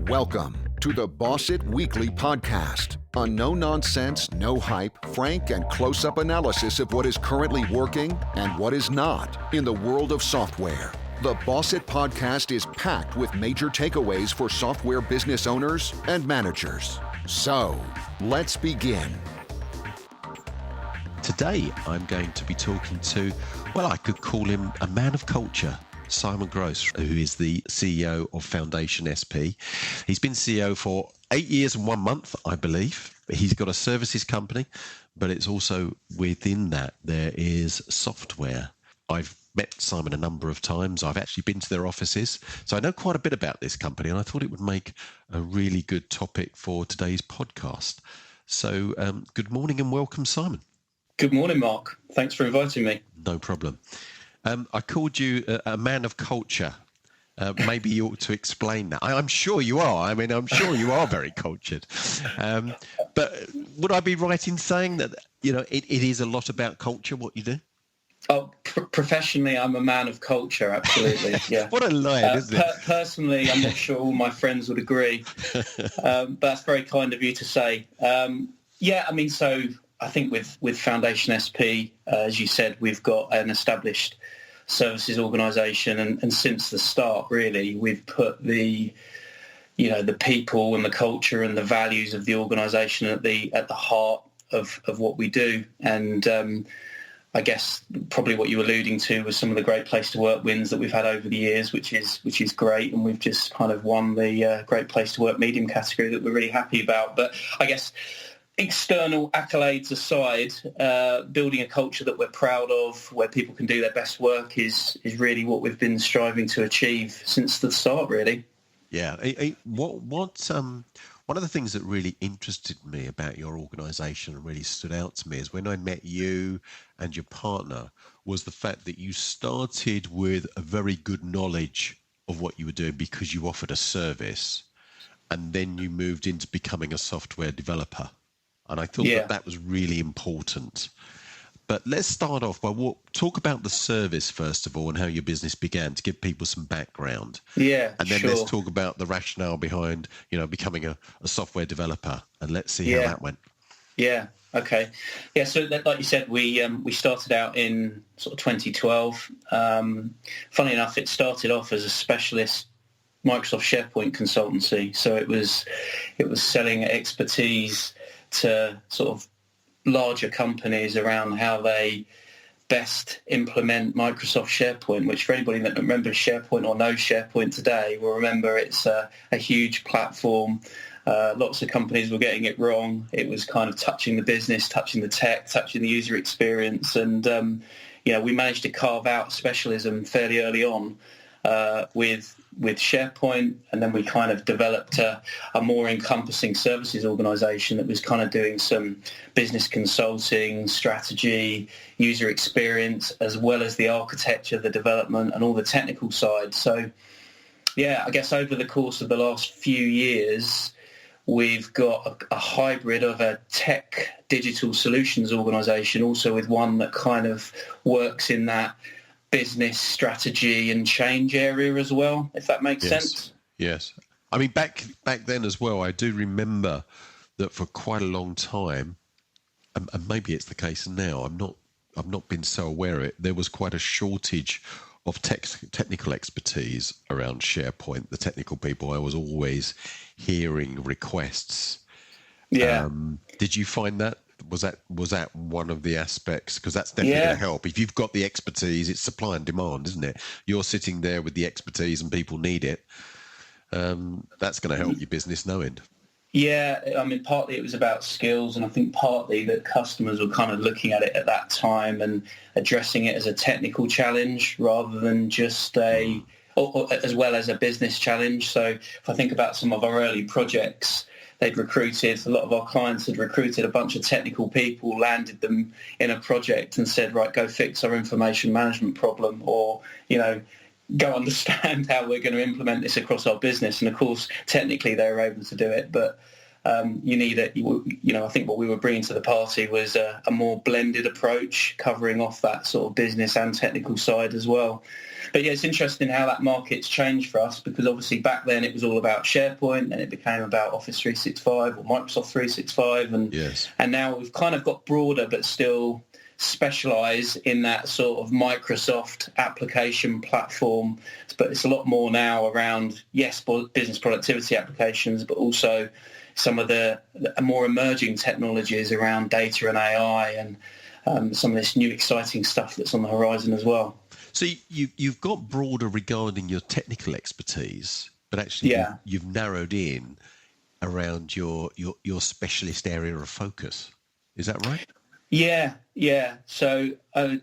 Welcome to the Boss It Weekly podcast, a no-nonsense, no-hype, frank and close-up analysis of what is currently working and what is not in the world of software. The Boss It podcast is packed with major takeaways for software business owners and managers. So, let's begin. Today, I'm going to be talking to, well, I could call him a man of culture, Simon Grosse, who is the CEO of Foundation SP. He's been CEO for 8 years and 1 month, I believe. He's got a services company, but it's also within that there is software. I've met Simon a number of times. I've actually been to their offices. So I know quite a bit about this company, and I thought it would make a really good topic for today's podcast. So good morning and welcome, Simon. Good morning, Mark. Thanks for inviting me. No problem. I called you a man of culture. Maybe you ought to explain that. I'm sure you are. I mean, I'm sure you are very cultured. But would I be right in saying that, you know, it is a lot about culture, what you do? Oh, professionally, I'm a man of culture, absolutely. Yeah. What a line, isn't it? Personally, I'm not sure all my friends would agree. But that's very kind of you to say. So I think with Foundation SP, as you said, we've got an established services organisation, and since the start, really, we've put the people and the culture and the values of the organisation at the heart of what we do. And I guess probably what you're alluding to was some of the great place to work wins that we've had over the years, which is great, and we've just kind of won the great place to work medium category that we're really happy about. But I guess external accolades aside, building a culture that we're proud of, where people can do their best work, is really what we've been striving to achieve since the start, really. Yeah. One of the things that really interested me about your organisation and really stood out to me is when I met you and your partner was the fact that you started with a very good knowledge of what you were doing because you offered a service, and then you moved into becoming a software developer. And I thought that was really important. But let's start off by talk about the service, first of all, and how your business began, to give people some background. Yeah, and then sure. Let's talk about the rationale behind, becoming a software developer, and let's see how that went. Yeah. Okay. Yeah. So, like you said, we started out in sort of 2012. Funny enough, it started off as a specialist Microsoft SharePoint consultancy. So it was selling expertise to sort of larger companies around how they best implement Microsoft SharePoint, which for anybody that remembers SharePoint or knows SharePoint today will remember it's a huge platform. Lots of companies were getting it wrong. It was kind of touching the business, touching the tech, touching the user experience. And, we managed to carve out specialism fairly early on with SharePoint, and then we kind of developed a more encompassing services organisation that was kind of doing some business consulting, strategy, user experience, as well as the architecture, the development, and all the technical side. So, I guess over the course of the last few years, we've got a hybrid of a tech digital solutions organisation, also with one that kind of works in that business strategy and change area as well, if that makes sense. Yes. I mean, back then as well, I do remember that for quite a long time, and maybe it's the case now, I've not been so aware of it, there was quite a shortage of technical expertise around SharePoint. The technical people, I was always hearing requests. Yeah. Did you find that? Was that one of the aspects? Because that's definitely going to help. If you've got the expertise, it's supply and demand, isn't it? You're sitting there with the expertise and people need it. That's going to help your business no end. Yeah, I mean, partly it was about skills, and I think partly that customers were kind of looking at it at that time and addressing it as a technical challenge rather than just or as well as a business challenge. So if I think about some of our early projects, a lot of our clients had recruited a bunch of technical people, landed them in a project and said, right, go fix our information management problem, or, go understand how we're going to implement this across our business. And of course, technically they were able to do it, but you need I think what we were bringing to the party was a more blended approach, covering off that sort of business and technical side as well. But yeah, it's interesting how that market's changed for us, because obviously back then it was all about SharePoint, and it became about Office 365 or Microsoft 365, and now we've kind of got broader but still specialise in that sort of Microsoft application platform. But it's a lot more now around, yes, business productivity applications, but also some of the more emerging technologies around data and AI, and some of this new exciting stuff that's on the horizon as well. So you've got broader regarding your technical expertise, but actually you've narrowed in around your specialist area of focus. Is that right? Yeah. So I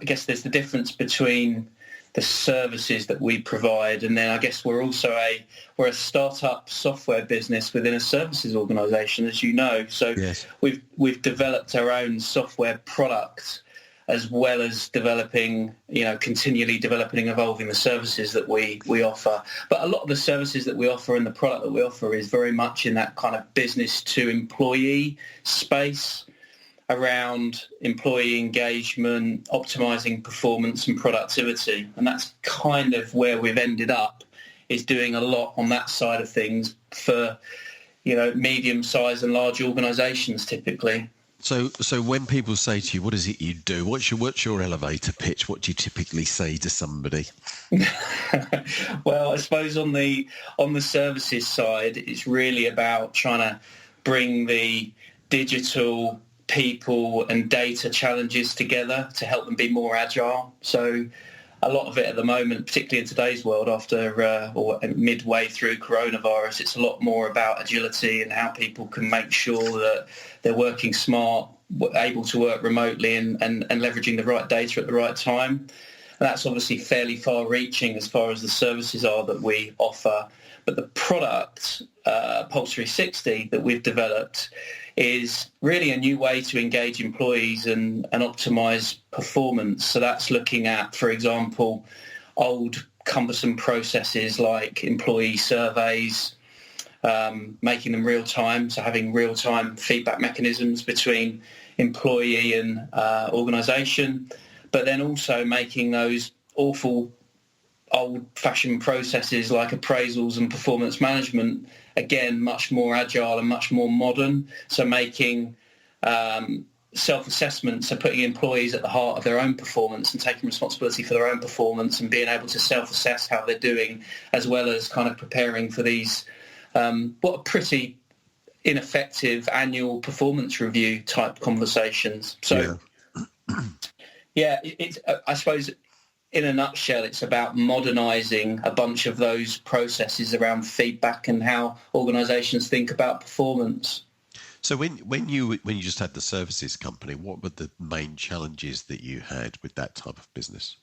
guess there's the difference between the services that we provide, and then I guess we're a startup software business within a services organisation, as you know. So yes. we've developed our own software product, as well as continually developing and evolving the services that we offer. But a lot of the services that we offer and the product that we offer is very much in that kind of business to employee space, around employee engagement, optimizing performance and productivity. And that's kind of where we've ended up, is doing a lot on that side of things for, medium-sized and large organizations typically. So when people say to you, what is it you do? What's your elevator pitch? What do you typically say to somebody? Well, I suppose on the services side, it's really about trying to bring the digital, people and data challenges together to help them be more agile. So a lot of it at the moment, particularly in today's world after or midway through coronavirus, it's a lot more about agility and how people can make sure that they're working smart, able to work remotely and leveraging the right data at the right time. And that's obviously fairly far-reaching as far as the services are that we offer. But the product, Pulse 360, that we've developed is really a new way to engage employees and optimize performance. So that's looking at, for example, old cumbersome processes like employee surveys, making them real time, so having real time feedback mechanisms between employee and organization, but then also making those awful old-fashioned processes like appraisals and performance management, again, much more agile and much more modern. So making self-assessment, so putting employees at the heart of their own performance and taking responsibility for their own performance and being able to self-assess how they're doing, as well as kind of preparing for these, what are pretty ineffective annual performance review type conversations. So, it's I suppose, in a nutshell, it's about modernising a bunch of those processes around feedback and how organisations think about performance. So when you just had the services company, what were the main challenges that you had with that type of business?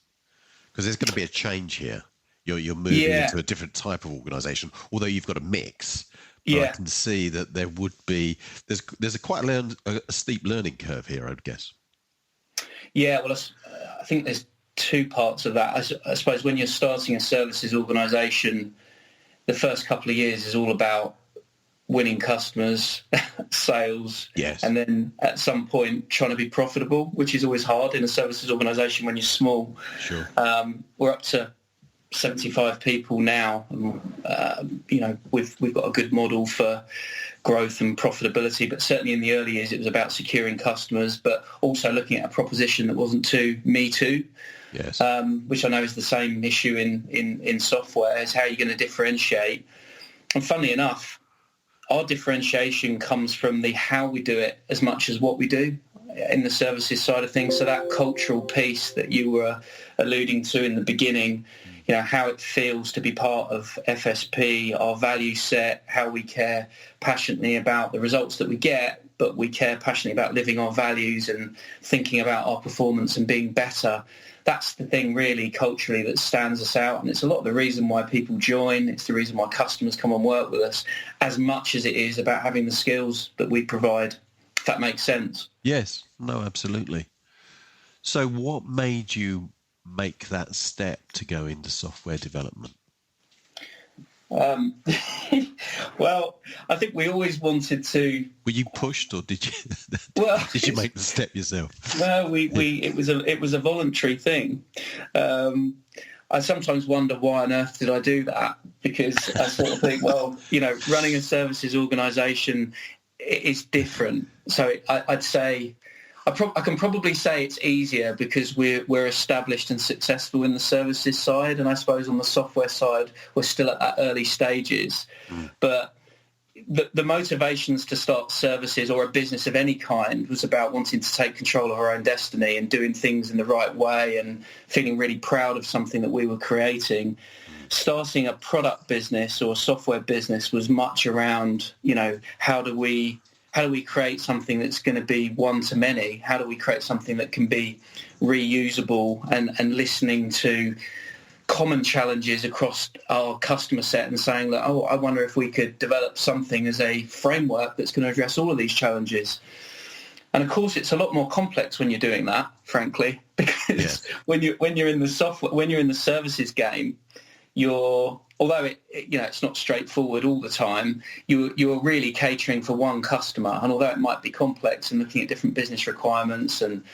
Because there's going to be a change here. You're moving into a different type of organisation, although you've got a mix. But I can see that there would be there's a steep learning curve here, I'd guess. Yeah, well, I think there's two parts of that. I suppose when you're starting a services organisation, the first couple of years is all about winning customers, sales, and then at some point trying to be profitable, which is always hard in a services organisation when you're small. Sure. We're up to 75 people now. We've got a good model for growth and profitability, but certainly in the early years it was about securing customers, but also looking at a proposition that wasn't too me too. Yes. Which I know is the same issue in software, is how you're going to differentiate. And funnily enough, our differentiation comes from the how we do it as much as what we do in the services side of things. So that cultural piece that you were alluding to in the beginning, how it feels to be part of FSP, our value set, how we care passionately about the results that we get, but we care passionately about living our values and thinking about our performance and being better. That's the thing really culturally that stands us out, and it's a lot of the reason why people join. It's the reason why customers come and work with us, as much as it is about having the skills that we provide, if that makes sense. Yes, no, absolutely. So what made you make that step to go into software development? Well, I think we always wanted to. Were you pushed, or did you? Well, did you make the step yourself? No, it was a voluntary thing. I sometimes wonder why on earth did I do that, because I sort of think, well, running a services organisation is different. So I'd say I can probably say it's easier because we're established and successful in the services side, and I suppose on the software side we're still at that early stages. But the motivations to start services or a business of any kind was about wanting to take control of our own destiny and doing things in the right way and feeling really proud of something that we were creating. Starting a product business or a software business was much around, how do we create something that's going to be one to many? How do we create something that can be reusable and listening to common challenges across our customer set and saying that, I wonder if we could develop something as a framework that's going to address all of these challenges. And of course, it's a lot more complex when you're doing that, frankly, because when you're in the software, when you're in the services game, although it's not straightforward all the time, you're really catering for one customer. And although it might be complex and looking at different business requirements and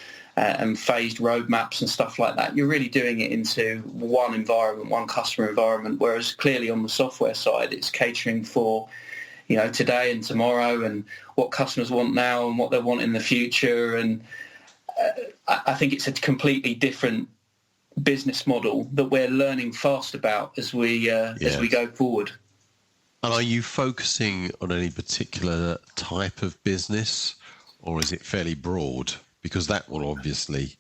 phased roadmaps and stuff like that, you're really doing it into one environment, one customer environment, whereas clearly on the software side, it's catering for, today and tomorrow and what customers want now and what they want in the future. And I think it's a completely different business model that we're learning fast about as we go forward. And are you focusing on any particular type of business, or is it fairly broad? Because that will obviously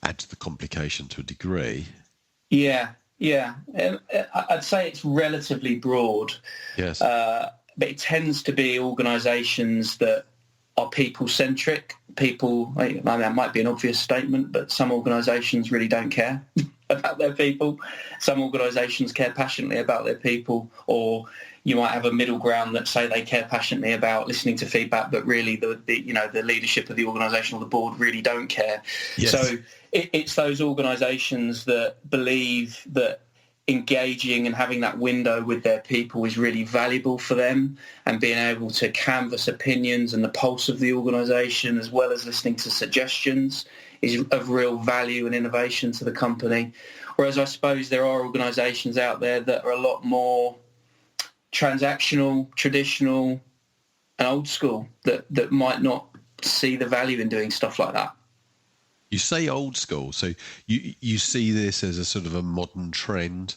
add to the complication to a degree. Yeah. I'd say it's relatively broad. Yes. But it tends to be organisations that are people-centric. That might be an obvious statement, but some organisations really don't care about their people. Some organisations care passionately about their people, or you might have a middle ground that say they care passionately about listening to feedback, but really the leadership of the organisation or the board really don't care. Yes. So it's those organisations that believe that engaging and having that window with their people is really valuable for them, and being able to canvass opinions and the pulse of the organisation as well as listening to suggestions is of real value and innovation to the company. Whereas I suppose there are organisations out there that are a lot more transactional, traditional and old school that might not see the value in doing stuff like that. You say old school, so you see this as a sort of a modern trend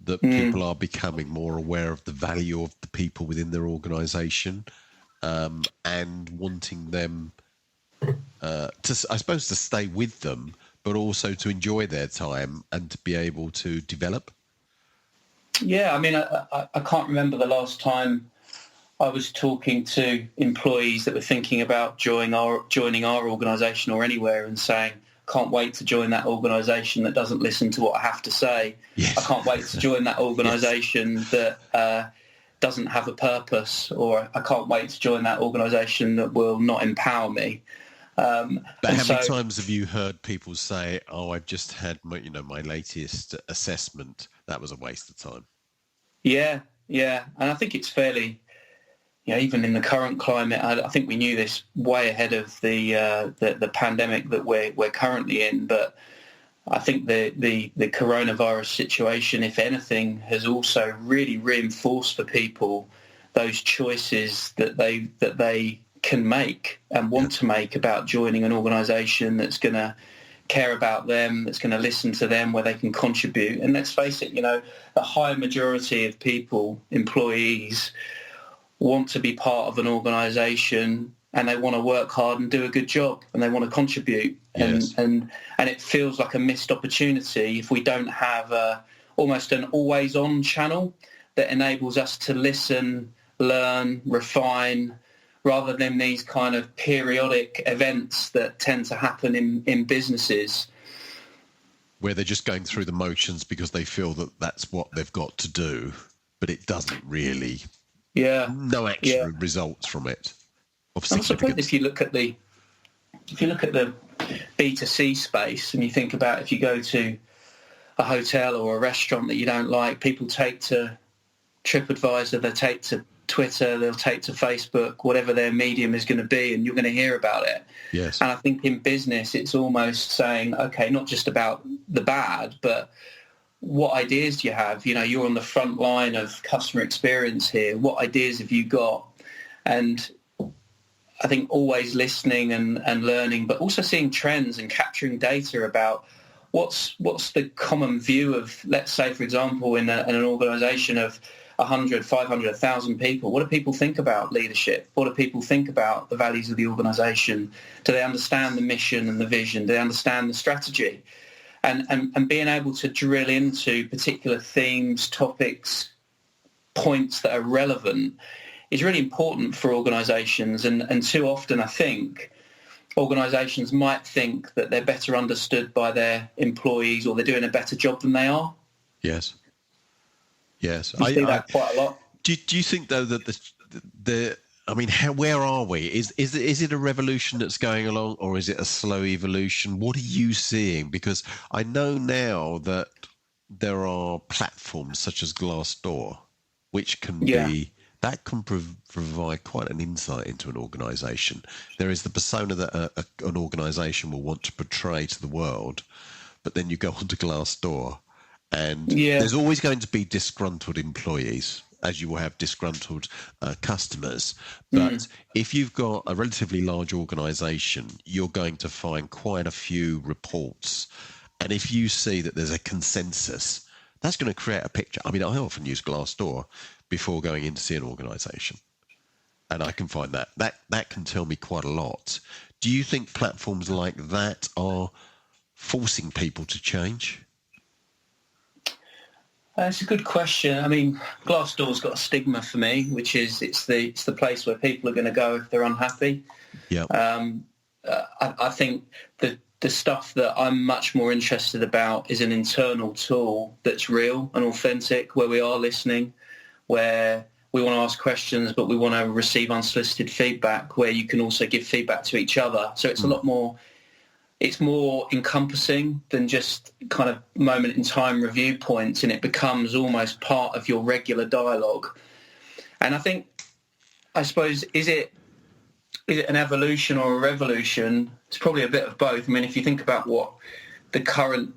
that people are becoming more aware of the value of the people within their organisation, and wanting them to stay with them, but also to enjoy their time and to be able to develop. Yeah, I mean, I can't remember the last time I was talking to employees that were thinking about joining our organisation or anywhere and saying, can't wait to join that organisation that doesn't listen to what I have to say. Yes. I can't wait to join that organisation that doesn't have a purpose, or I can't wait to join that organisation that will not empower me. But how many times have you heard people say, I've just had my latest assessment. That was a waste of time. Yeah. And I think it's fairly, even in the current climate, I think we knew this way ahead of the pandemic that we're currently in. But I think the coronavirus situation, if anything, has also really reinforced for people those choices that they can make and want to make about joining an organisation that's going to care about them, that's going to listen to them, where they can contribute. And let's face it, the high majority of people, employees, want to be part of an organisation, and they want to work hard and do a good job, and they want to contribute. Yes. And it feels like a missed opportunity if we don't have almost an always-on channel that enables us to listen, learn, refine, rather than these kind of periodic events that tend to happen in businesses. Where they're just going through the motions because they feel that that's what they've got to do, but it doesn't really... no actual results from it. And I suppose if you look at the B2C space and you think about if you go to a hotel or a restaurant that you don't like, people take to TripAdvisor, they take to Twitter, they'll take to Facebook, whatever their medium is going to be, and you're going to hear about it. Yes. And I think in business, it's almost saying, okay, not just about the bad, but what ideas do you have? You know, you're on the front line of customer experience here. What ideas have you got? And I think always listening and learning, but also seeing trends and capturing data about what's the common view of, let's say, for example, in an organisation of 100, 500, 1,000 people. What do people think about leadership? What do people think about the values of the organisation? Do they understand the mission and the vision? Do they understand the strategy? And being able to drill into particular themes, topics, points that are relevant is really important for organisations. And too often, I think, organisations might think that they're better understood by their employees or they're doing a better job than they are. Yes. Yes. I see that quite a lot. Do you think, though, that where are we? Is it a revolution that's going along, or is it a slow evolution? What are you seeing? Because I know now that there are platforms such as Glassdoor, which can provide quite an insight into an organisation. There is the persona that an organisation will want to portray to the world, but then you go onto Glassdoor, and there's always going to be disgruntled employees, as you will have disgruntled customers. But if you've got a relatively large organisation, you're going to find quite a few reports. And if you see that there's a consensus, that's going to create a picture. I mean, I often use Glassdoor before going in to see an organisation. And I can find that can tell me quite a lot. Do you think platforms like that are forcing people to change? It's a good question. I mean, Glassdoor's got a stigma for me, which is it's the place where people are going to go if they're unhappy. Yeah. I think the stuff that I'm much more interested about is an internal tool that's real and authentic, where we are listening, where we want to ask questions, but we want to receive unsolicited feedback, where you can also give feedback to each other. So it's a lot more. It's more encompassing than just kind of moment in time review points, and it becomes almost part of your regular dialogue. And I suppose, is it an evolution or a revolution? It's probably a bit of both. I mean, if you think about what the current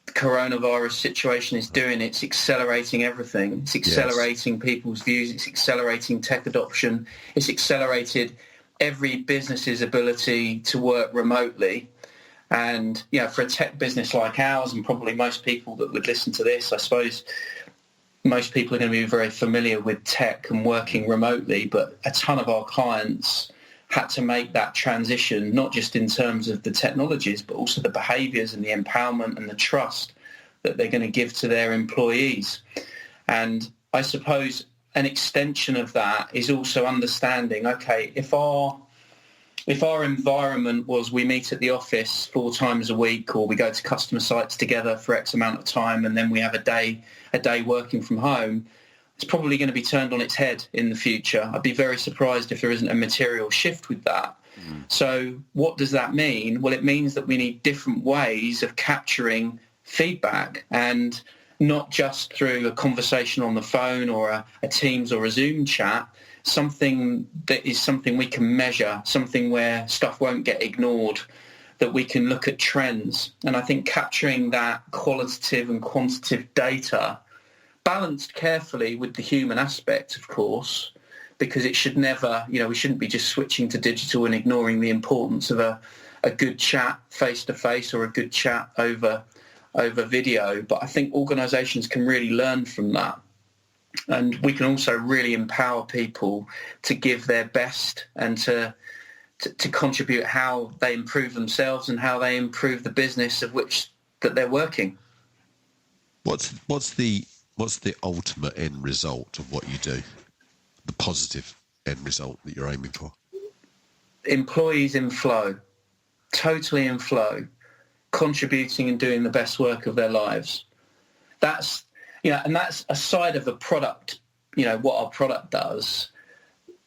coronavirus situation is doing, it's accelerating everything. It's accelerating people's views. It's accelerating tech adoption. It's accelerated every business's ability to work remotely. And, you know, for a tech business like ours, and probably most people that would listen to this, I suppose most people are going to be very familiar with tech and working remotely, but a ton of our clients had to make that transition, not just in terms of the technologies, but also the behaviours and the empowerment and the trust that they're going to give to their employees. And I suppose an extension of that is also understanding, okay, if our environment was we meet at the office 4 times a week, or we go to customer sites together for X amount of time, and then we have a day working from home, it's probably going to be turned on its head in the future. I'd be very surprised if there isn't a material shift with that. So what does that mean? Well, it means that we need different ways of capturing feedback, and not just through a conversation on the phone or a Teams or a Zoom chat, something that is something we can measure, something where stuff won't get ignored, that we can look at trends. And I think capturing that qualitative and quantitative data, balanced carefully with the human aspect, of course, because it should never, you know, we shouldn't be just switching to digital and ignoring the importance of a good chat face-to-face or a good chat over video. But I think organisations can really learn from that. And we can also really empower people to give their best and to contribute how they improve themselves and how they improve the business of which that they're working. What's the ultimate end result of what you do? The positive end result that you're aiming for? Employees in flow, totally in flow, contributing and doing the best work of their lives. That's, you know, and that's a side of the product, you know, what our product does.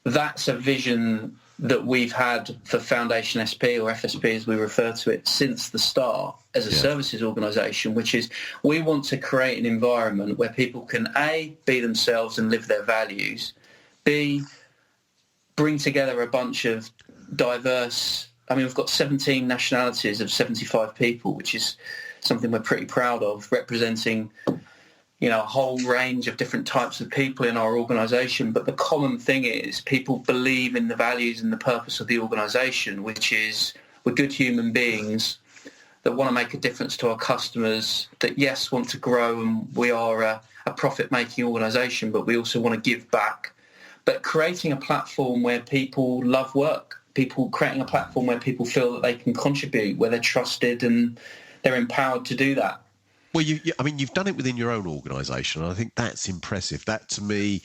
That's a vision that we've had for Foundation SP, or FSP as we refer to it, since the start as a services organisation, which is we want to create an environment where people can, A, be themselves and live their values, B, bring together a bunch of diverse, we've got 17 nationalities of 75 people, which is something we're pretty proud of, representing, a whole range of different types of people in our organisation. But the common thing is people believe in the values and the purpose of the organisation, which is we're good human beings that want to make a difference to our customers, that, yes, want to grow, and we are a profit-making organisation, but we also want to give back. But creating a platform where people love work, creating a platform where people feel that they can contribute, where they're trusted and they're empowered to do that. Well, you've done it within your own organisation, and I think that's impressive. That, to me,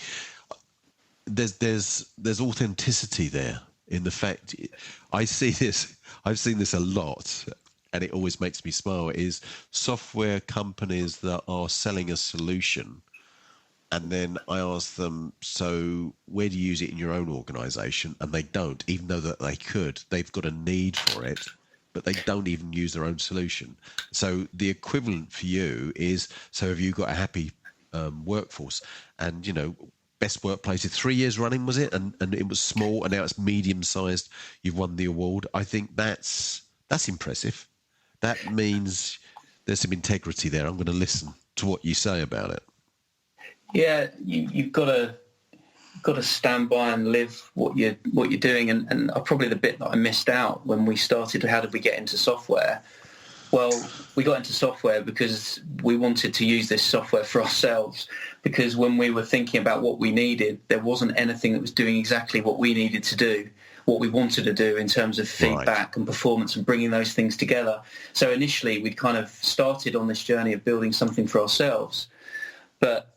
there's authenticity there in the fact. I've seen this a lot, and it always makes me smile, is software companies that are selling a solution, and then I ask them, so where do you use it in your own organisation? And they don't, even though that they could. They've got a need for it, but they don't even use their own solution. So the equivalent for you is, so have you got a happy workforce? And, best workplaces, 3 years running, was it? And it was small, and now it's medium-sized. You've won the award. I think that's impressive. That means there's some integrity there. I'm going to listen to what you say about it. Yeah, you've got to stand by and live what you're doing. And probably the bit that I missed out when we started, how did we get into software? Well, we got into software because we wanted to use this software for ourselves, because when we were thinking about what we needed, there wasn't anything that was doing exactly what we needed to do, what we wanted to do in terms of feedback and performance and bringing those things together. So initially we'd kind of started on this journey of building something for ourselves. But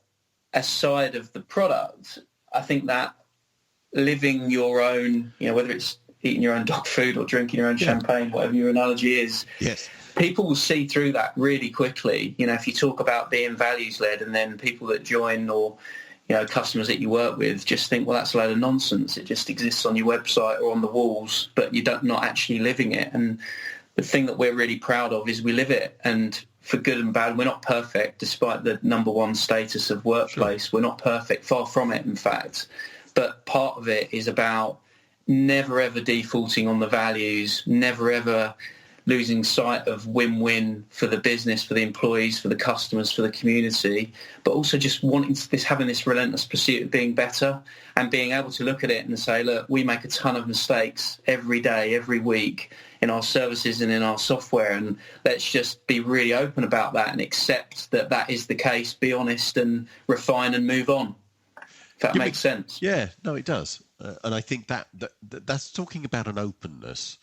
aside of the product, I think that living your own, whether it's eating your own dog food or drinking your own champagne, whatever your analogy is, yes, people will see through that really quickly. If you talk about being values-led, and then people that join, or customers that you work with, just think, well, that's a load of nonsense. It just exists on your website or on the walls, but you're not actually living it. And the thing that we're really proud of is we live it. And for good and bad, we're not perfect, despite the number one status of workplace. Sure. We're not perfect, far from it, in fact. But part of it is about never ever defaulting on the values, never ever losing sight of win-win for the business, for the employees, for the customers, for the community, but also just having this relentless pursuit of being better, and being able to look at it and say, look, we make a ton of mistakes every day, every week in our services and in our software, and let's just be really open about that and accept that that is the case, be honest and refine and move on. If that makes sense. Yeah, no, it does. And I think that's talking about an openness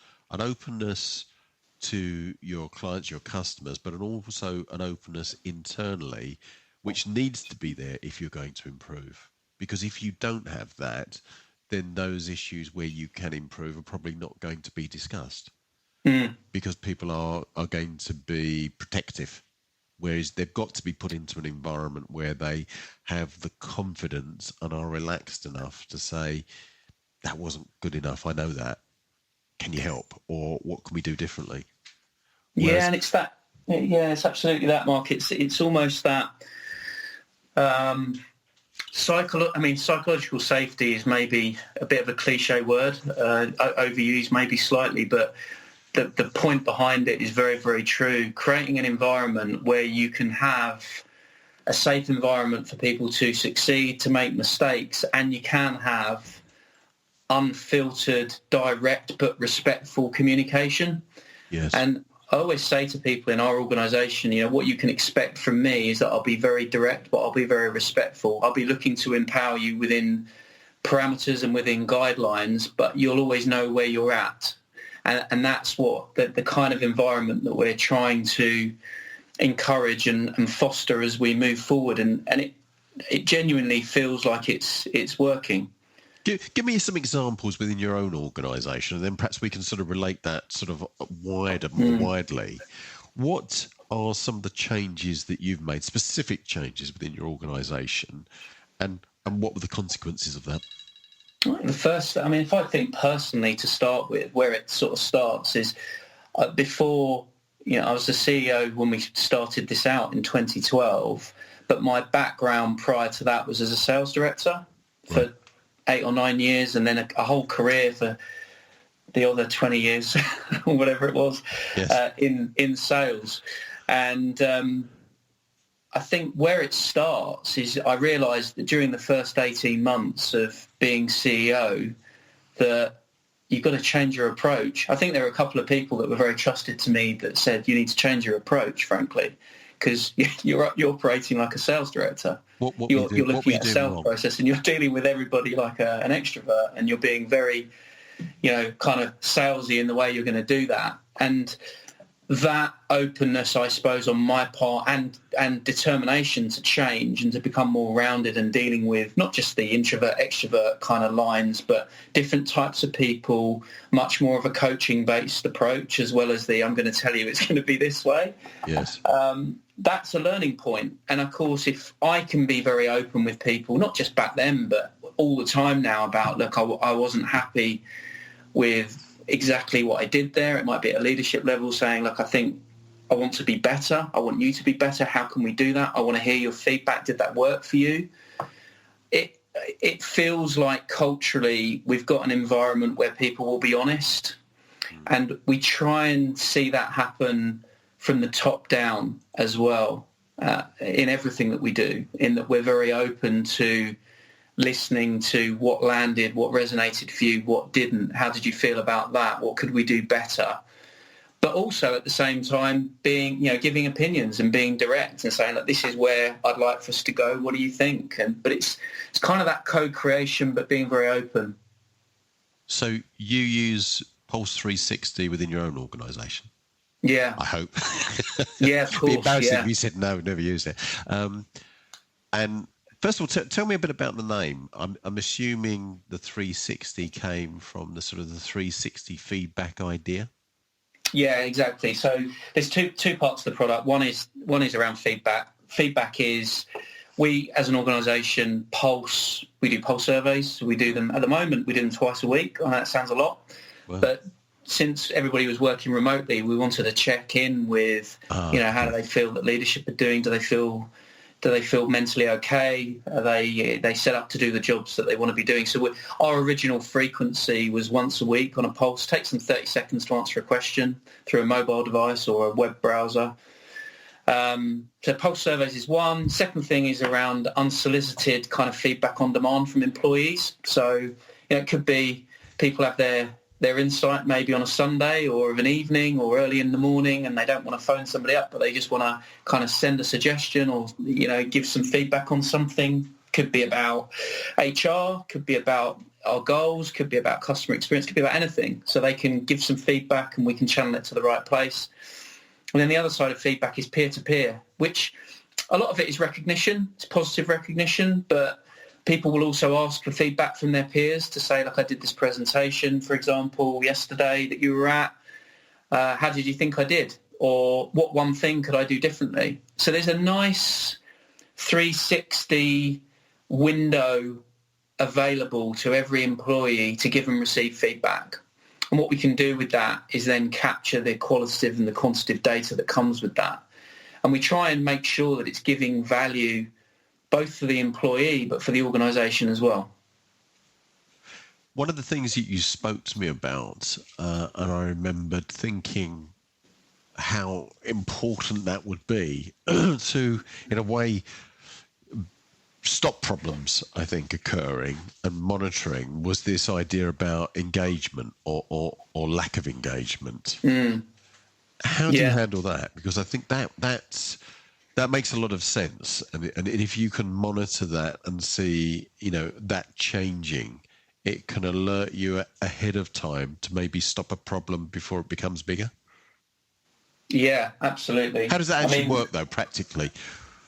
to your clients, your customers, but also an openness internally, which needs to be there if you're going to improve. Because if you don't have that, then those issues where you can improve are probably not going to be discussed. Because people are going to be protective, whereas they've got to be put into an environment where they have the confidence and are relaxed enough to say, that wasn't good enough, I know that. Can you help? Or what can we do differently? Whereas, and it's that. Yeah, it's absolutely that, Mark. It's almost that. Psychological safety is maybe a bit of a cliche word, overused maybe slightly, but the point behind it is very, very true. Creating an environment where you can have a safe environment for people to succeed, to make mistakes, and you can have unfiltered, direct but respectful communication. Yes. And I always say to people in our organisation, what you can expect from me is that I'll be very direct, but I'll be very respectful. I'll be looking to empower you within parameters and within guidelines, but you'll always know where you're at. And that's what the kind of environment that we're trying to encourage and foster as we move forward. And it genuinely feels like it's working. Give me some examples within your own organisation, and then perhaps we can sort of relate that sort of more widely. What are some of the changes that you've made, specific changes within your organisation, and what were the consequences of that? The first, if I think personally to start with, where it sort of starts is before, I was the CEO when we started this out in 2012, but my background prior to that was as a sales director for 8 or 9 years, and then a whole career for the other 20 years or whatever it was. Yes. In sales. And I think where it starts is I realised that during the first 18 months of being CEO that you've got to change your approach. I think there were a couple of people that were very trusted to me that said you need to change your approach, frankly, because you're operating like a sales director. You're looking at a sales process and you're dealing with everybody like an extrovert, and you're being very, kind of salesy in the way you're going to do that. And that openness, I suppose, on my part and determination to change and to become more rounded and dealing with not just the introvert, extrovert kind of lines, but different types of people, much more of a coaching-based approach, as well as I'm going to tell you it's going to be this way. Yes. That's a learning point. And, of course, if I can be very open with people, not just back then, but all the time now about, look, I wasn't happy with exactly what I did there. It might be at a leadership level saying, look, I think I want to be better. I want you to be better. How can we do that? I want to hear your feedback. Did that work for you? It feels like culturally we've got an environment where people will be honest, and we try and see that happen from the top down as well in everything that we do, in that we're very open to listening to what landed, what resonated for you, what didn't, how did you feel about that, what could we do better? But also at the same time being, giving opinions and being direct and saying, look, this is where I'd like for us to go, what do you think? But it's kind of that co-creation, but being very open. So you use Pulse 360 within your own organisation? Yeah. I hope. Yeah, of course. It'd be embarrassing yeah. if you said no, never used it. And first of all, tell me a bit about the name. I'm assuming the 360 came from the sort of the 360 feedback idea. Yeah, exactly. So there's two parts of the product. One is around feedback. Feedback is we, as an organisation, we do pulse surveys. We do them at the moment. We do them twice a week. I know that sounds a lot, Wow. But since everybody was working remotely, we wanted to check in with, how do they feel that leadership are doing? Do they feel mentally okay? Are they set up to do the jobs that they want to be doing? So our original frequency was once a week on a pulse. Takes them 30 seconds to answer a question through a mobile device or a web browser. So pulse surveys is one. Second thing is around unsolicited kind of feedback on demand from employees. So it could be people have their insight maybe on a Sunday or of an evening or early in the morning, and they don't want to phone somebody up, but they just want to kind of send a suggestion or, give some feedback on something. Could be about HR, could be about our goals, could be about customer experience, could be about anything. So they can give some feedback and we can channel it to the right place. And then the other side of feedback is peer-to-peer, which a lot of it is recognition. It's positive recognition, but people will also ask for feedback from their peers to say, like, I did this presentation, for example, yesterday that you were at. How did you think I did? Or what one thing could I do differently? So there's a nice 360 window available to every employee to give and receive feedback. And what we can do with that is then capture the qualitative and the quantitative data that comes with that. And we try and make sure that it's giving value both for the employee, but for the organisation as well. One of the things that you spoke to me about, and I remembered thinking how important that would be to, in a way, stop problems, I think, occurring and monitoring, was this idea about engagement or lack of engagement. How do you handle that? Because I think that makes a lot of sense. And if you can monitor that and see, that changing, it can alert you ahead of time to maybe stop a problem before it becomes bigger. Yeah, absolutely. How does that actually work, though, practically?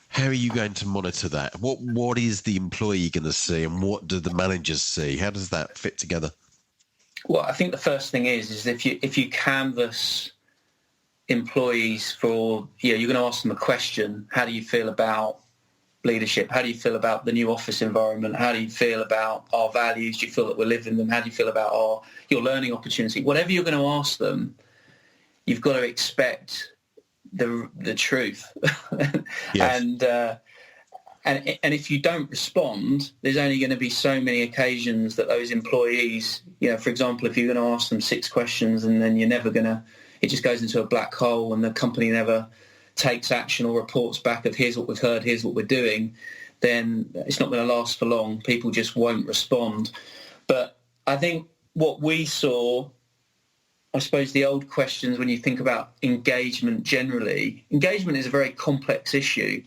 How are you going to monitor that? What is the employee going to see, and what do the managers see? How does that fit together? Well, I think the first thing is if you canvass employees for, you're going to ask them a question. How do you feel about leadership? How do you feel about the new office environment? How do you feel about our values? Do you feel that we're living them? How do you feel about your learning opportunity? Whatever you're going to ask them, you've got to expect the truth. Yes. And if you don't respond, there's only going to be so many occasions that those employees, for example, if you're going to ask them 6 questions and then you're never going to, it just goes into a black hole and the company never takes action or reports back of here's what we've heard, here's what we're doing, then it's not going to last for long. People just won't respond. But I think what we saw, I suppose the old questions when you think about engagement generally, engagement is a very complex issue.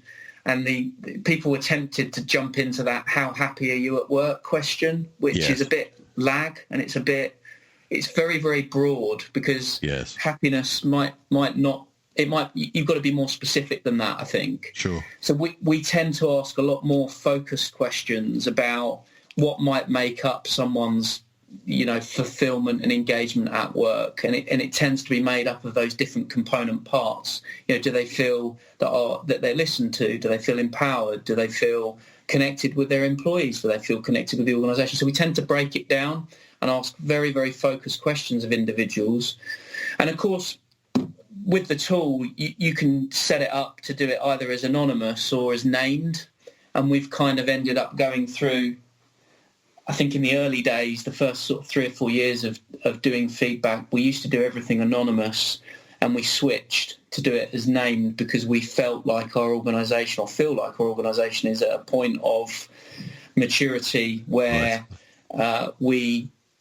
And the people were tempted to jump into that "how happy are you at work" question, which is a bit lag, and it's very, very broad because happiness might not. You've got to be more specific than that, I think. Sure. So we tend to ask a lot more focused questions about what might make up someone's fulfillment and engagement at work, and it tends to be made up of those different component parts. Do they feel that they're listened to? Do they feel empowered? Do they feel connected with their employees? Do they feel connected with the organisation? So we tend to break it down and ask very, very focused questions of individuals. And of course, with the tool, you can set it up to do it either as anonymous or as named. And we've kind of ended up going through, I think in the early days, the first sort of 3 or 4 years of doing feedback, we used to do everything anonymous, and we switched to do it as named because we felt like our organisation, or feel like our organisation, is at a point of maturity where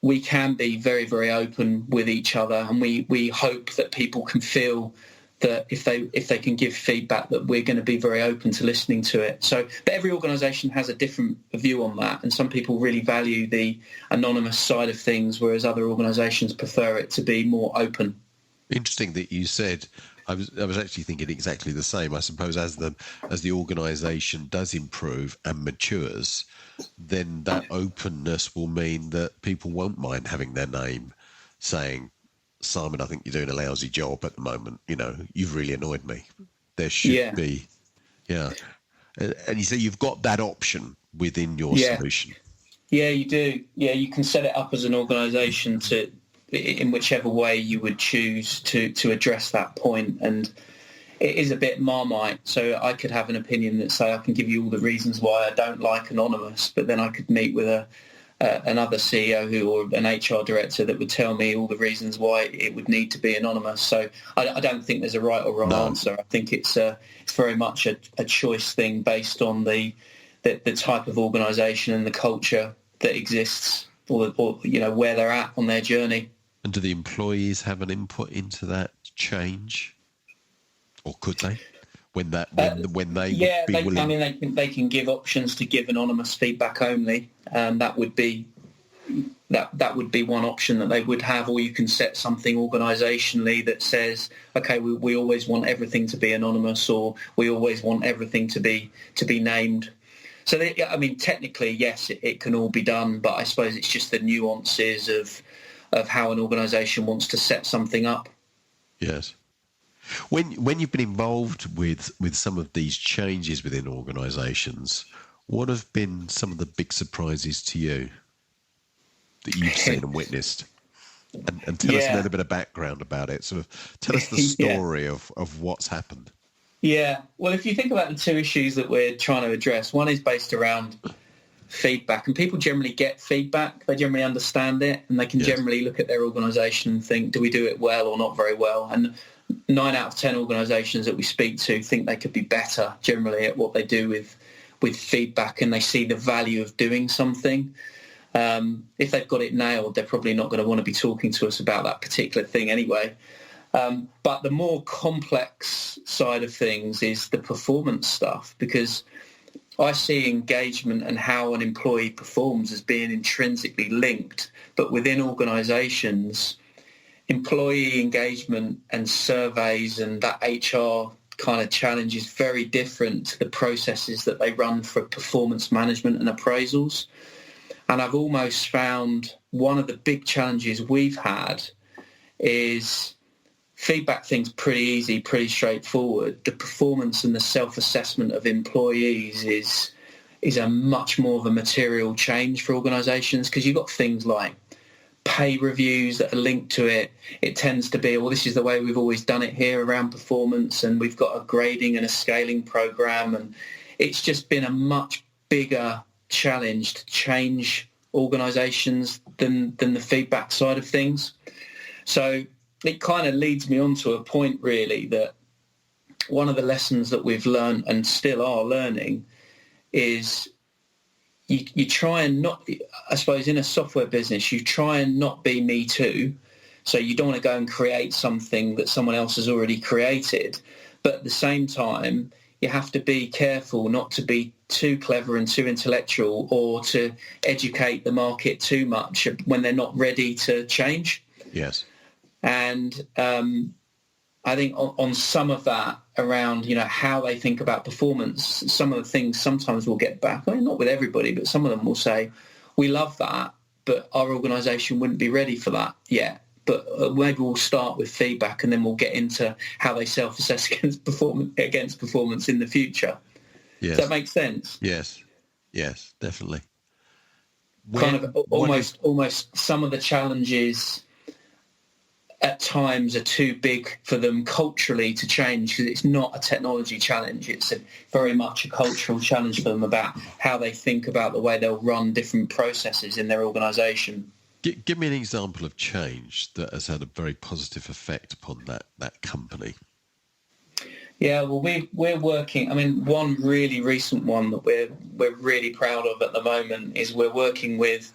we can be very, very open with each other, and we hope that people can feel that if they can give feedback, that we're going to be very open to listening to it. So, but every organisation has a different view on that, and some people really value the anonymous side of things, whereas other organisations prefer it to be more open. Interesting that you said. I was actually thinking exactly the same. I suppose as the organisation does improve and matures, then that openness will mean that people won't mind having their name saying, "Simon, I think you're doing a lousy job at the moment. You've really annoyed me." There should be, And you say you've got that option within your solution. Yeah, you do. Yeah, you can set it up as an organisation in whichever way you would choose to address that point. And it is a bit Marmite. So I could have an opinion that say I can give you all the reasons why I don't like anonymous, but then I could meet with another CEO or an HR director that would tell me all the reasons why it would need to be anonymous. So I don't think there's a right or wrong answer. I think it's very much a choice thing based on the type of organisation and the culture that exists, or where they're at on their journey. And do the employees have an input into that change, or could they? When they would be willing? I mean, they can give options to give anonymous feedback only. That would be one option that they would have, or you can set something organisationally that says, okay, we always want everything to be anonymous, or we always want everything to be named. So, technically, yes, it can all be done, but I suppose it's just the nuances of how an organisation wants to set something up. Yes. When you've been involved with some of these changes within organisations, what have been some of the big surprises to you that you've seen and witnessed? And tell us a little bit of background about it. Sort of tell us the story of what's happened. Yeah. Well, if you think about the 2 issues that we're trying to address, one is based around feedback, and people generally get feedback. They generally understand it, and they can generally look at their organisation and think, do we do it well or not very well? And 9 out of 10 organisations that we speak to think they could be better generally at what they do with feedback, and they see the value of doing something. If they've got it nailed, they're probably not going to want to be talking to us about that particular thing anyway. But the more complex side of things is the performance stuff, because I see engagement and how an employee performs as being intrinsically linked, but within organisations, employee engagement and surveys and that HR kind of challenge is very different to the processes that they run for performance management and appraisals. And I've almost found one of the big challenges we've had is feedback thing's pretty easy, pretty straightforward. The performance and the self-assessment of employees is a much more of a material change for organisations, because you've got things like pay reviews that are linked to it. It tends to be, well, this is the way we've always done it here around performance, and we've got a grading and a scaling program, and it's just been a much bigger challenge to change organisations than the feedback side of things. So it kind of leads me on to a point, really, that one of the lessons that we've learned and still are learning is you try and not, I suppose, in a software business, you try and not be me too. So you don't want to go and create something that someone else has already created. But at the same time, you have to be careful not to be too clever and too intellectual or to educate the market too much when they're not ready to change. Yes. And I think on some of that around, how they think about performance, some of the things sometimes we'll get back, well, not with everybody, but some of them will say, we love that, but our organisation wouldn't be ready for that yet. But maybe we'll start with feedback and then we'll get into how they self-assess against performance in the future. Yes. Does that make sense? Yes, definitely. Almost some of the challenges at times are too big for them culturally to change, because it's not a technology challenge. It's very much a cultural challenge for them about how they think about the way they'll run different processes in their organisation. Give me an example of change that has had a very positive effect upon that company. Yeah, well, we're working. I mean, one really recent one that we're really proud of at the moment is we're working with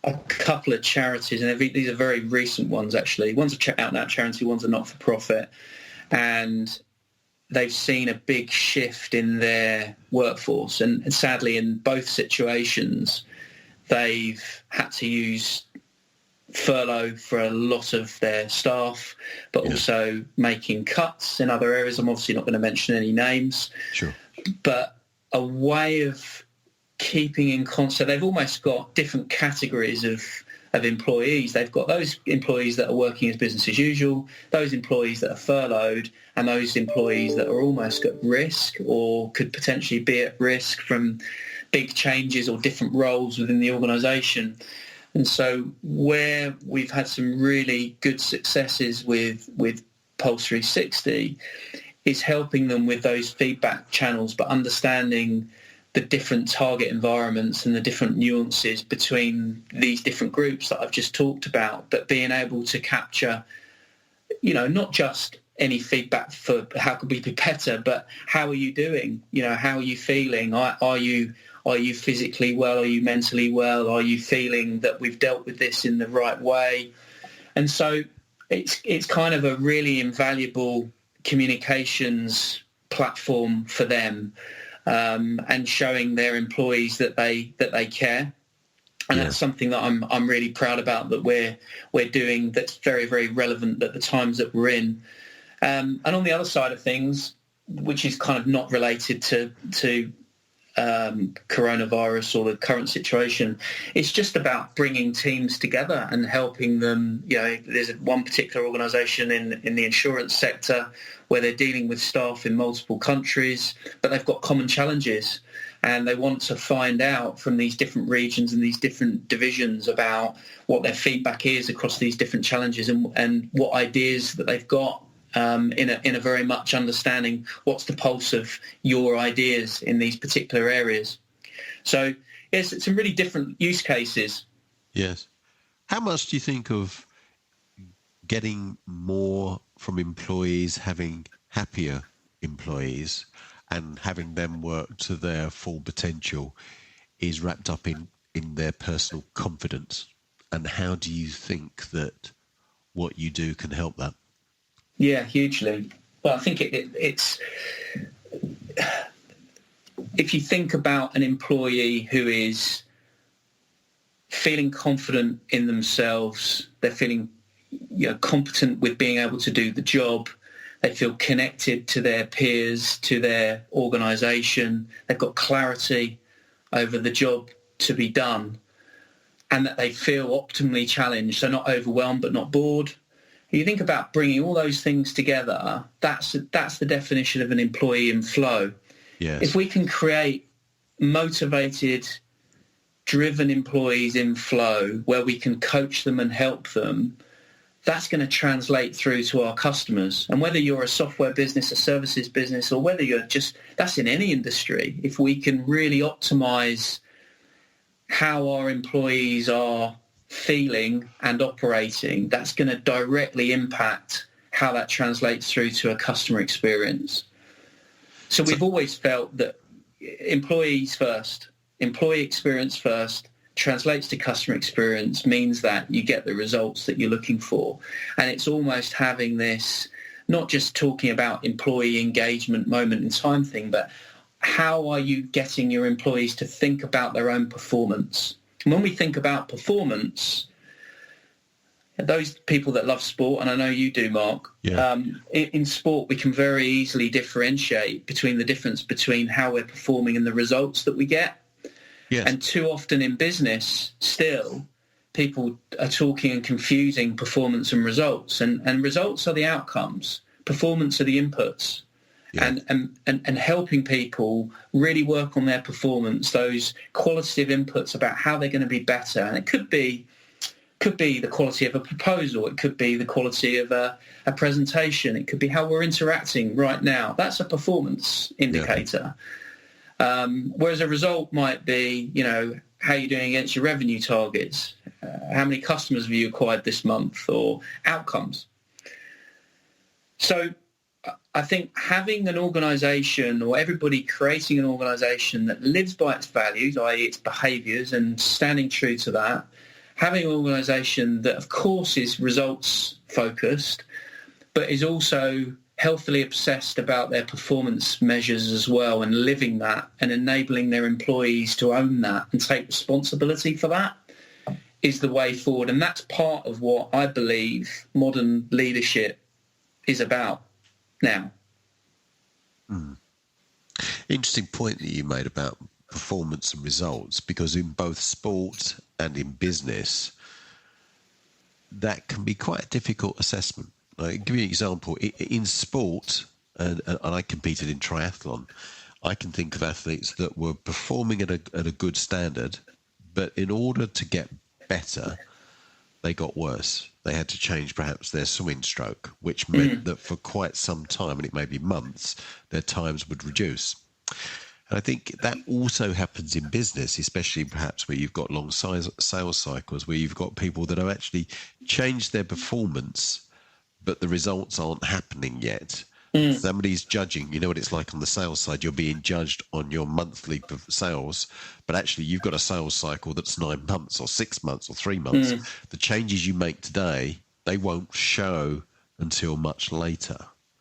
a couple of charities, and these are very recent ones actually. One's a out-and-out charity, one's a not-for-profit, and they've seen a big shift in their workforce, and sadly, in both situations, they've had to use furlough for a lot of their staff, but also making cuts in other areas. I'm obviously not going to mention any names. Sure. But a way of keeping in contact, they've almost got different categories of employees. They've got those employees that are working as business as usual, those employees that are furloughed, and those employees that are almost at risk or could potentially be at risk from big changes or different roles within the organisation. And so where we've had some really good successes with Pulse 360 is helping them with those feedback channels, but understanding the different target environments and the different nuances between these different groups that I've just talked about, but being able to capture, not just any feedback for how could we be better, but how are you doing? How are you feeling? Are you physically well? Are you mentally well? Are you feeling that we've dealt with this in the right way? And so it's kind of a really invaluable communications platform for them, and showing their employees that they care. And that's something that I'm really proud about that we're doing. That's very, very relevant at the times that we're in. And on the other side of things, which is kind of not related to coronavirus or the current situation, it's just about bringing teams together and helping them. There's one particular organisation in the insurance sector where they're dealing with staff in multiple countries, but they've got common challenges, and they want to find out from these different regions and these different divisions about what their feedback is across these different challenges and what ideas that they've got. In a very much understanding what's the pulse of your ideas in these particular areas. So yes, it's some really different use cases. Yes. How much do you think of getting more from employees, having happier employees and having them work to their full potential is wrapped up in their personal confidence? And how do you think that what you do can help that? Yeah, hugely. Well, I think it's if you think about an employee who is feeling confident in themselves, they're feeling competent with being able to do the job, they feel connected to their peers, to their organisation, they've got clarity over the job to be done, and that they feel optimally challenged, so not overwhelmed but not bored. You think about bringing all those things together, that's the definition of an employee in flow. Yes. If we can create motivated, driven employees in flow where we can coach them and help them, that's going to translate through to our customers. And whether you're a software business, a services business, or whether you're just, that's in any industry, if we can really optimize how our employees are feeling and operating, that's going to directly impact how that translates through to a customer experience. So we've always felt that employees first, employee experience first, translates to customer experience, means that you get the results that you're looking for. And it's almost having this, not just talking about employee engagement moment in time thing, but how are you getting your employees to think about their own performance? And when we think about performance, those people that love sport, and I know you do, Mark, in sport we can very easily differentiate between the difference between how we're performing and the results that we get. Yes. And too often in business, still, people are talking and confusing performance and results. And results are the outcomes. Performance are the inputs. Yeah. And helping people really work on their performance, those qualitative inputs about how they're going to be better. And it could be the quality of a proposal. It could be the quality of a presentation. It could be how we're interacting right now. That's a performance indicator. Yeah. Whereas a result might be, how you're doing against your revenue targets, how many customers have you acquired this month, or outcomes. So I think having an organisation, or everybody creating an organisation that lives by its values, i.e. its behaviours, and standing true to that, having an organisation that, of course, is results focused, but is also healthily obsessed about their performance measures as well, and living that and enabling their employees to own that and take responsibility for that, is the way forward. And that's part of what I believe modern leadership is about now. Interesting point that you made about performance and results, because in both sport and in business, that can be quite a difficult assessment. I'll give you an example. In sport, and I competed in triathlon, I can think of athletes that were performing at a good standard, but in order to get better, they got worse. They had to change perhaps their swimming stroke, which meant that for quite some time, and it may be months, their times would reduce. And I think that also happens in business, especially perhaps where you've got long sales cycles, where you've got people that have actually changed their performance, but the results aren't happening yet. Somebody's judging. You know what it's like on the sales side. You're being judged on your monthly sales, but actually you've got a sales cycle that's 9 months or 6 months or 3 months. The changes you make today, they won't show until much later.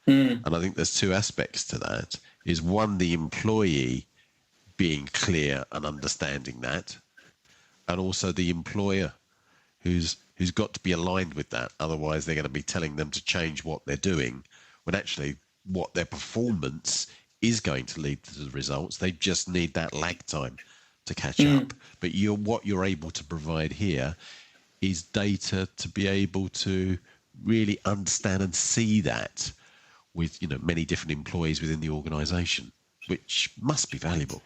And I think there's two aspects to that. Is one, the employee being clear and understanding that, and also the employer who's got to be aligned with that. Otherwise, they're going to be telling them to change what they're doing, when actually what their performance is going to lead to the results. They just need that lag time to catch up. But what you're able to provide here is data to be able to really understand and see that with many different employees within the organisation, which must be valuable.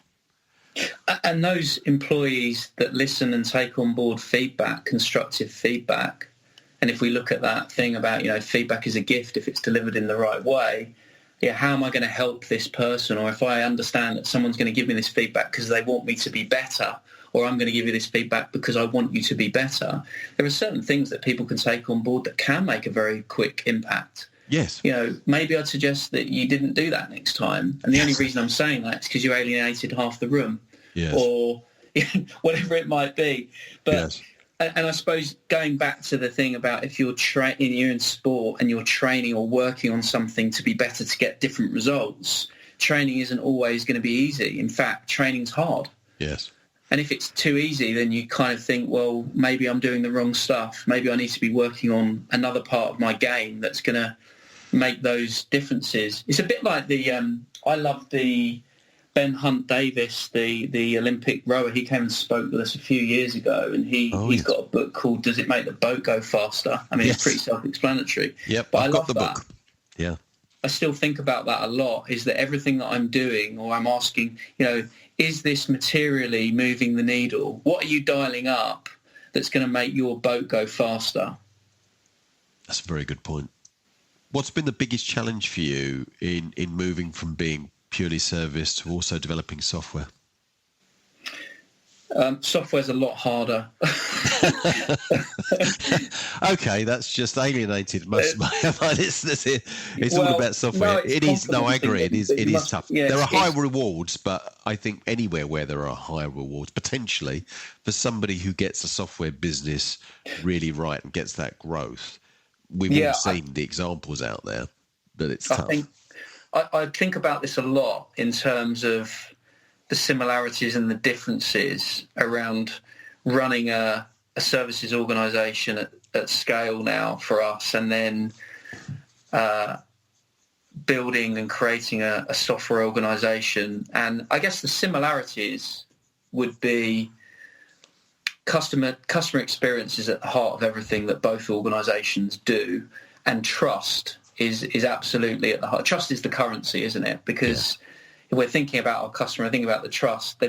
And those employees that listen and take on board feedback, constructive feedback, and if we look at that thing about, feedback is a gift if it's delivered in the right way, how am I going to help this person? Or if I understand that someone's going to give me this feedback because they want me to be better, or I'm going to give you this feedback because I want you to be better, there are certain things that people can take on board that can make a very quick impact. Yes. Maybe I'd suggest that you didn't do that next time. And the only reason I'm saying that is because you alienated half the room. Yes. Or whatever it might be. But yes. And I suppose going back to the thing about if you're in sport and you're training or working on something to be better to get different results, training isn't always going to be easy. In fact, training's hard. Yes. And if it's too easy, then you kind of think, well, maybe I'm doing the wrong stuff. Maybe I need to be working on another part of my game that's going to make those differences. It's a bit like I love the Ben Hunt Davis, the Olympic rower. He came and spoke with us a few years ago, and he's got a book called "Does It Make the Boat Go Faster?" I mean, It's pretty self-explanatory. Yep, but I've I got love the that. book. Yeah, I still think about that a lot. Is that everything that I'm doing, or I'm asking, is this materially moving the needle? What are you dialing up that's going to make your boat go faster? That's a very good point. What's been the biggest challenge for you in moving from being purely service to also developing software? Software's a lot harder. Okay, that's just alienated most of my listeners here. It's all about software. No, it is. No, I agree. It is tough. Yeah, there are high rewards, but I think anywhere where there are high rewards, potentially for somebody who gets a software business really right and gets that growth, we've all seen the examples out there, but it's tough. I think about this a lot in terms of the similarities and the differences around running a services organisation at scale now for us, and then building and creating a software organisation. And I guess the similarities would be customer experience is at the heart of everything that both organisations do, and trust is absolutely at the heart. Trust is the currency, isn't it? Because if we're thinking about our customer, thinking about the trust,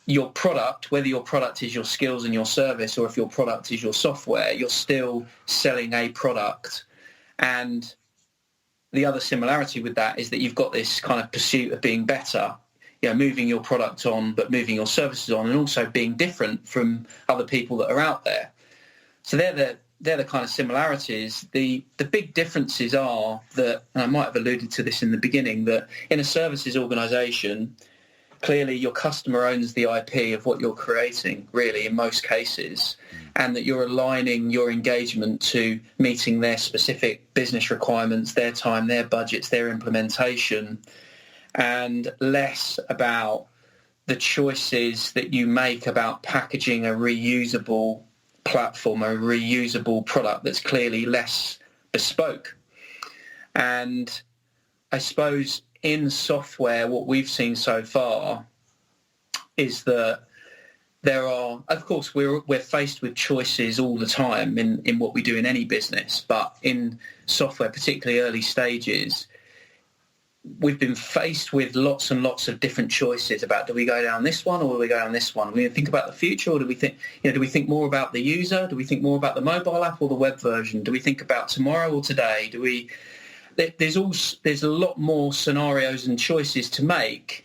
your product, whether your product is your skills and your service, or if your product is your software, you're still selling a product. And the other similarity with that is that you've got this kind of pursuit of being better, moving your product on, but moving your services on, and also being different from other people that are out there. So they're the kind of similarities. The big differences are that, and I might have alluded to this in the beginning, that in a services organisation, clearly your customer owns the IP of what you're creating, really, in most cases, and that you're aligning your engagement to meeting their specific business requirements, their time, their budgets, their implementation, and less about the choices that you make about packaging a reusable platform, a reusable product that's clearly less bespoke. And I suppose in software, what we've seen so far is that there are, of course, we're faced with choices all the time in what we do in any business, but in software, particularly early stages, we've been faced with lots and lots of different choices about, do we go down this one or do we go down this one? Do we think about the future, or do we think more about the user? Do we think more about the mobile app or the web version? Do we think about tomorrow or today? There's a lot more scenarios and choices to make.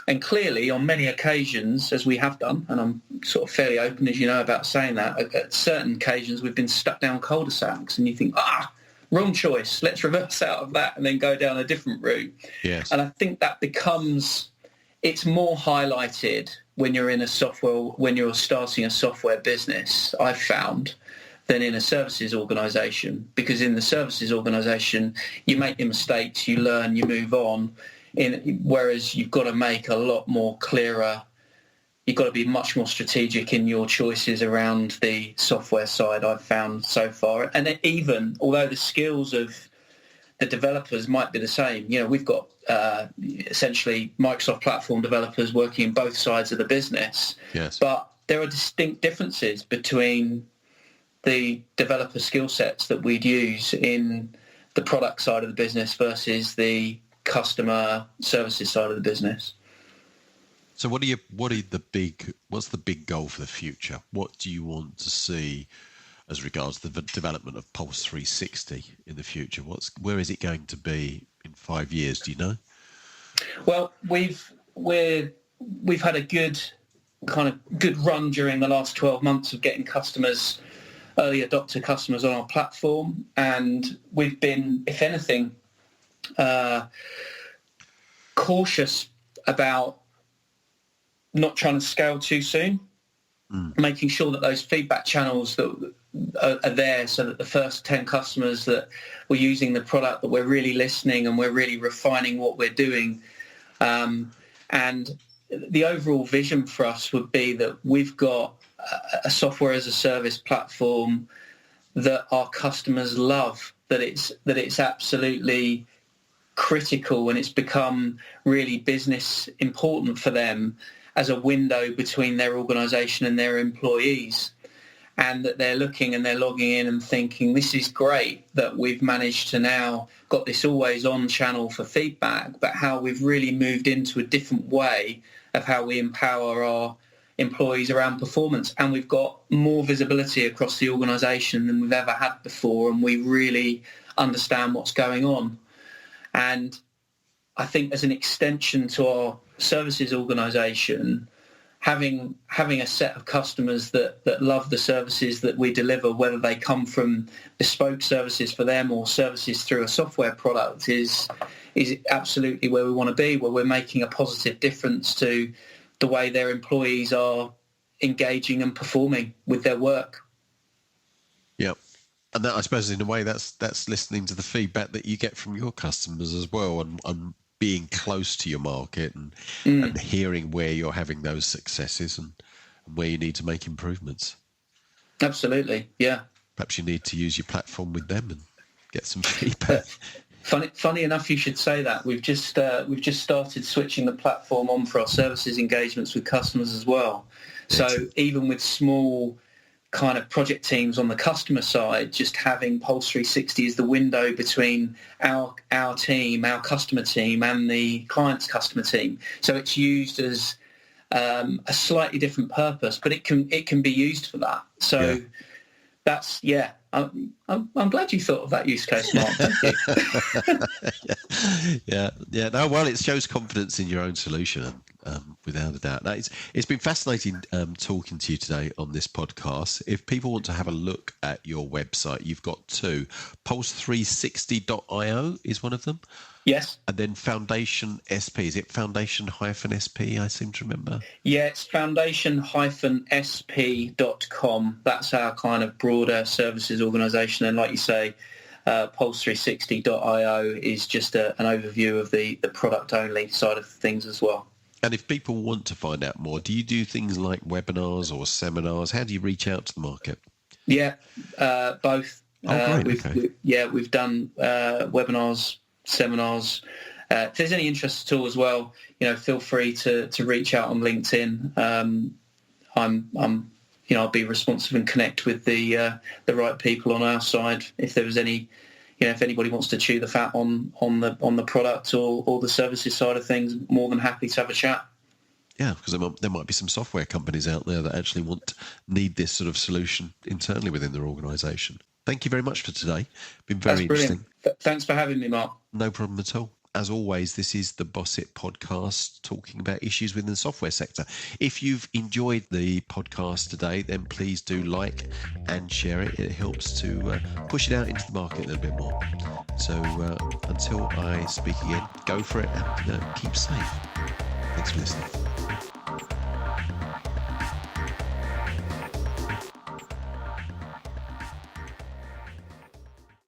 And clearly, on many occasions, as we have done, and I'm sort of fairly open, as you know, about saying that, at certain occasions we've been stuck down cul-de-sacs, and you think, wrong choice, let's reverse out of that and then go down a different route. Yes. And I think that it's more highlighted when you're starting a software business, I've found, than in a services organisation. Because in the services organisation, you make your mistakes, you learn, you move on, whereas you've got to make a lot more clearer. You've got to be much more strategic in your choices around the software side, I've found so far. And even, although the skills of the developers might be the same, we've got essentially Microsoft platform developers working in both sides of the business. Yes. But there are distinct differences between the developer skill sets that we'd use in the product side of the business versus the customer services side of the business. So what's the big goal for the future? What do you want to see as regards to the development of Pulse 360 in the future? Where is it going to be in 5 years? Do you know? Well, we've had a good run during the last 12 months of getting early adopter customers on our platform, and we've been, if anything, cautious about not trying to scale too soon, making sure that those feedback channels that are there, so that the first 10 customers that we're using the product, that we're really listening and we're really refining what we're doing. And the overall vision for us would be that we've got a software as a service platform that our customers love, that it's absolutely critical, and it's become really business important for them as a window between their organisation and their employees, and that they're looking and they're logging in and thinking, this is great that we've managed to now got this always on channel for feedback, but how we've really moved into a different way of how we empower our employees around performance, and we've got more visibility across the organisation than we've ever had before, and we really understand what's going on. And I think as an extension to our services organisation, having a set of customers that love the services that we deliver, whether they come from bespoke services for them or services through a software product, is absolutely where we want to be, where we're making a positive difference to the way their employees are engaging and performing with their work. Yeah. And that, I suppose, in a way, that's listening to the feedback that you get from your customers as well, and being close to your market and hearing where you're having those successes and where you need to make improvements. Absolutely, yeah. Perhaps you need to use your platform with them and get some feedback. Funny enough, you should say that. We've just started switching the platform on for our services engagements with customers as well. So even with small kind of project teams on the customer side, just having Pulse 360 as the window between our team, our customer team, and the client's customer team. So it's used as a slightly different purpose, but it can be used for that. So that's I'm glad you thought of that use case, Mark. Thank you. Yeah. No, well, it shows confidence in your own solution, without a doubt. Now, it's been fascinating talking to you today on this podcast. If people want to have a look at your website, you've got two. Pulse360.io is one of them. Yes. And then Foundation SP. Is it Foundation-SP, I seem to remember? Yeah, it's foundation-sp.com. That's our kind of broader services organisation. And like you say, Pulse360.io is just an overview of the product-only side of things as well. And if people want to find out more, do you do things like webinars or seminars? How do you reach out to the market? Yeah, both. Oh, great. We've done webinars, seminars. If there's any interest at all as well, feel free to reach out on LinkedIn. I'll be responsive and connect with the right people on our side. If there was any, if anybody wants to chew the fat on the product or the services side of things, more than happy to have a chat. Yeah, because there might be some software companies out there that actually need this sort of solution internally within their organisation. Thank you very much for today. Been very interesting. Thanks for having me, Mark. No problem at all. As always, this is the Boss It podcast, talking about issues within the software sector. If you've enjoyed the podcast today, then please do like and share it. It helps to push it out into the market a little bit more. So until I speak again, go for it and keep safe. Thanks for listening.